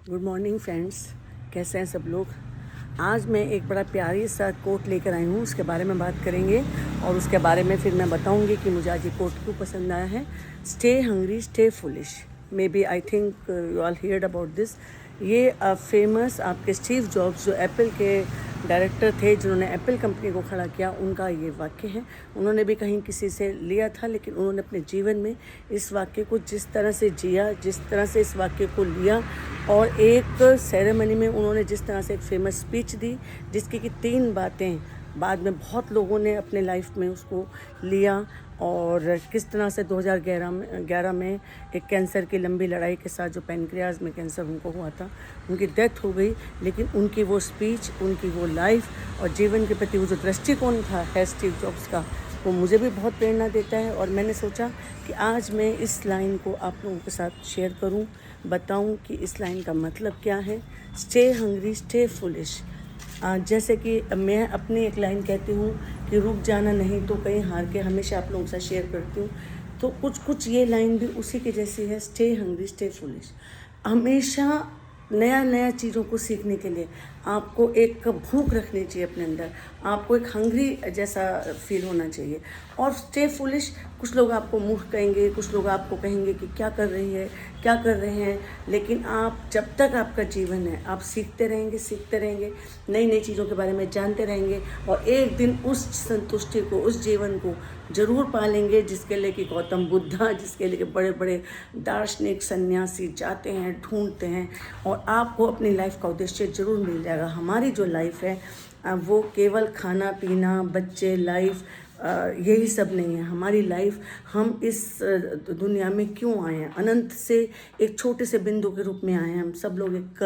Good morning friends, कैसे हैं सब लोग। आज मैं एक बड़ा प्यारी सा कोट लेकर आई हूँ, उसके बारे में बात करेंगे और उसके बारे में फिर मैं बताऊँगी कि मुझे आज ये कोट क्यों पसंद आया है। Stay hungry stay foolish, maybe I think you all heard about this. ये फेमस आपके स्टीव जॉब्स जो एप्पल के डायरेक्टर थे, जिन्होंने एप्पल कंपनी को खड़ा किया, उनका ये वाक्य है। उन्होंने भी कहीं किसी से लिया था, लेकिन उन्होंने अपने जीवन में इस वाक्य को जिस तरह से जिया, जिस तरह से इस वाक्य को लिया, और एक सेरेमनी में उन्होंने जिस तरह से एक फेमस स्पीच दी, जिसकी कि 3 बातें बाद में बहुत लोगों ने अपने लाइफ में उसको लिया, और किस तरह से 2011 में एक कैंसर की लंबी लड़ाई के साथ, जो पैनक्रियाज में कैंसर उनको हुआ था, उनकी डेथ हो गई, लेकिन उनकी वो स्पीच, उनकी वो लाइफ और जीवन के प्रति वो जो दृष्टिकोण था है स्टीव जॉब्स का, वो मुझे भी बहुत प्रेरणा देता है। और मैंने सोचा कि आज मैं इस लाइन को आप लोगों के साथ शेयर करूं, बताऊं कि इस लाइन का मतलब क्या है। Stay hungry stay foolish. जैसे कि मैं अपनी एक लाइन कहती हूँ कि रुक जाना नहीं तो कहीं हार के, हमेशा आप लोगों के साथ शेयर करती हूँ। तो कुछ ये लाइन भी उसी की जैसी है, स्टे हंग्री स्टे फुलिश। हमेशा नया चीज़ों को सीखने के लिए आपको एक भूख रखनी चाहिए अपने अंदर, आपको एक हंग्री जैसा फील होना चाहिए। और स्टे फुलिश, कुछ लोग आपको मूर्ख कहेंगे, कुछ लोग आपको कहेंगे कि क्या कर रही है, क्या कर रहे हैं, लेकिन आप जब तक आपका जीवन है, आप सीखते रहेंगे, नई चीज़ों के बारे में जानते रहेंगे, और एक दिन उस संतुष्टि को, उस जीवन को ज़रूर पालेंगे जिसके लिए कि गौतम बुद्धा, जिसके लिए कि बड़े बड़े दार्शनिक सन्यासी जाते हैं, ढूंढते हैं, और आपको अपनी लाइफ का उद्देश्य ज़रूर मिल जाएगा। हमारी जो लाइफ है वो केवल खाना पीना, बच्चे, लाइफ, यही सब नहीं है। हमारी लाइफ, हम इस दुनिया में क्यों आए हैं, अनंत से एक छोटे से बिंदु के रूप में आए हैं। हम सब लोग एक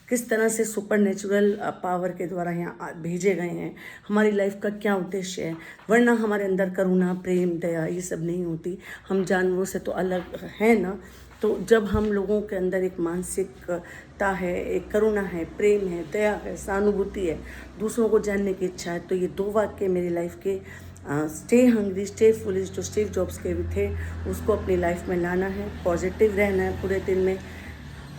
किस तरह से सुपर नेचुरल पावर के द्वारा यहाँ भेजे गए हैं, हमारी लाइफ का क्या उद्देश्य है। वरना हमारे अंदर करुणा, प्रेम, दया ये सब नहीं होती। हम जानवरों से तो अलग हैं ना। तो जब हम लोगों के अंदर एक मानसिकता है, एक करुणा है, प्रेम है, दया है, सहानुभूति है, दूसरों को जानने की इच्छा है, तो ये 2 वाक्य मेरी लाइफ के स्टे हंग्री स्टे फुलिश जो स्टीव जॉब्स के भी थे, उसको अपनी लाइफ में लाना है, पॉजिटिव रहना है पूरे दिन में।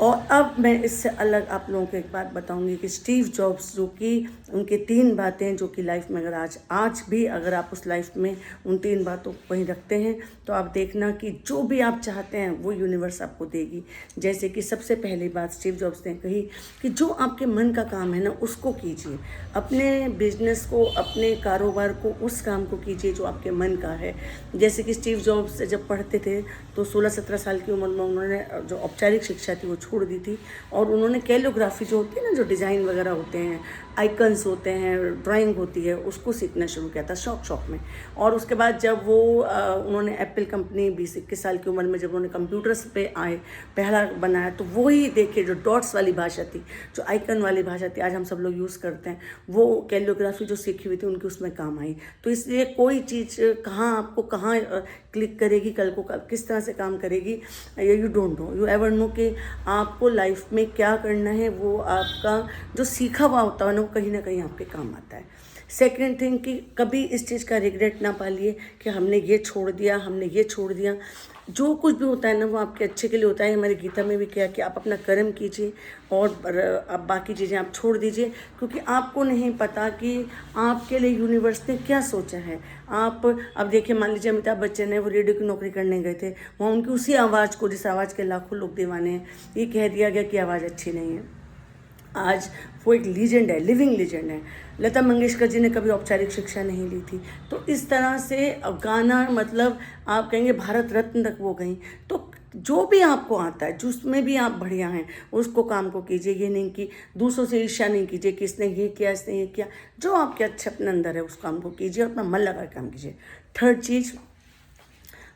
और अब मैं इससे अलग आप लोगों को एक बात बताऊंगी कि स्टीव जॉब्स, जो कि उनकी 3 बातें, जो कि लाइफ में अगर आज भी अगर आप उस लाइफ में उन 3 बातों को वहीं रखते हैं, तो आप देखना कि जो भी आप चाहते हैं वो यूनिवर्स आपको देगी। जैसे कि सबसे पहली बात स्टीव जॉब्स ने कही कि जो आपके मन का काम है ना, उसको कीजिए। अपने बिजनेस को, अपने कारोबार को, उस काम को कीजिए जो आपके मन का है। जैसे कि स्टीव जॉब्स जब पढ़ते थे तो 16-17 साल की उम्र में उन्होंने जो औपचारिक शिक्षा थी वो छोड़ दी थी, और उन्होंने कैलियोग्राफी जो होती है ना, जो डिज़ाइन वगैरह होते हैं, आइकन्स होते हैं, ड्राइंग होती है, उसको सीखना शुरू किया था शौक में। और उसके बाद जब वो उन्होंने एप्पल कंपनी 20-21 साल की उम्र में जब उन्होंने कंप्यूटर्स पे आए, पहला बनाया, तो वही देखिए जो डॉट्स वाली भाषा थी, जो आइकन वाली भाषा थी, आज हम सब लोग यूज़ करते हैं, वो कैलियोग्राफी जो सीखी हुई थी उनकी उसमें काम आई। तो इसलिए कोई चीज़ कहाँ आपको कहाँ क्लिक करेगी, कल को किस तरह से काम करेगी, you don't know, you ever know कि आपको लाइफ में क्या करना है। वो आपका जो सीखा हुआ होता है ना, वो कहीं ना कहीं आपके काम आता है। सेकेंड थिंग कि कभी इस चीज़ का रिग्रेट ना पालिए कि हमने ये छोड़ दिया, हमने ये छोड़ दिया। जो कुछ भी होता है ना, वो आपके अच्छे के लिए होता है। हमारी गीता में भी किया कि आप अपना कर्म कीजिए और अब बाकी चीज़ें आप छोड़ दीजिए, क्योंकि आपको नहीं पता कि आपके लिए यूनिवर्स ने क्या सोचा है। आप अब देखिए, मान लीजिए अमिताभ बच्चन है, वो रेडियो की नौकरी करने गए थे, वहाँ उनकी उसी आवाज़ को, जिस आवाज़ के लाखों लोग दीवाने हैं, ये कह दिया गया कि आवाज़ अच्छी नहीं है। आज वो एक लीजेंड है, लिविंग लीजेंड है। लता मंगेशकर जी ने कभी औपचारिक शिक्षा नहीं ली थी। तो इस तरह से गाना, मतलब आप कहेंगे भारत रत्न तक वो गई। तो जो भी आपको आता है, जिसमें भी आप बढ़िया हैं, उसको काम को कीजिए। ये नहीं कि दूसरों से ईर्ष्या नहीं कीजिए कि इसने ये किया, इसने ये किया। जो आपके अच्छे अपने अंदर है उस काम को कीजिए और अपना मन लगा काम कीजिए। थर्ड चीज़,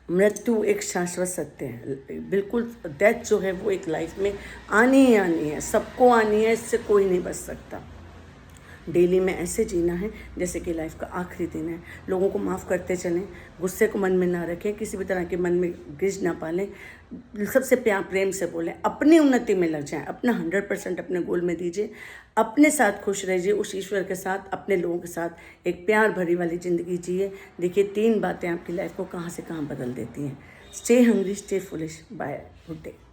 मृत्यु एक शाश्वत सत्य है, बिल्कुल। डेथ जो है वो एक लाइफ में आनी ही आनी है, सबको आनी है, इससे कोई नहीं बच सकता। डेली में ऐसे जीना है जैसे कि लाइफ का आखिरी दिन है। लोगों को माफ़ करते चलें, गुस्से को मन में ना रखें, किसी भी तरह के मन में गिज ना पालें, सबसे प्यार प्रेम से बोलें, अपनी उन्नति में लग जाएं, अपना 100% अपने गोल में दीजिए, अपने साथ खुश रहिए, उस ईश्वर के साथ, अपने लोगों के साथ एक प्यार भरी वाली ज़िंदगी जिए। देखिए 3 बातें आपकी लाइफ को कहाँ से कहाँ बदल देती हैं। Stay hungry stay foolish. Bye, good day.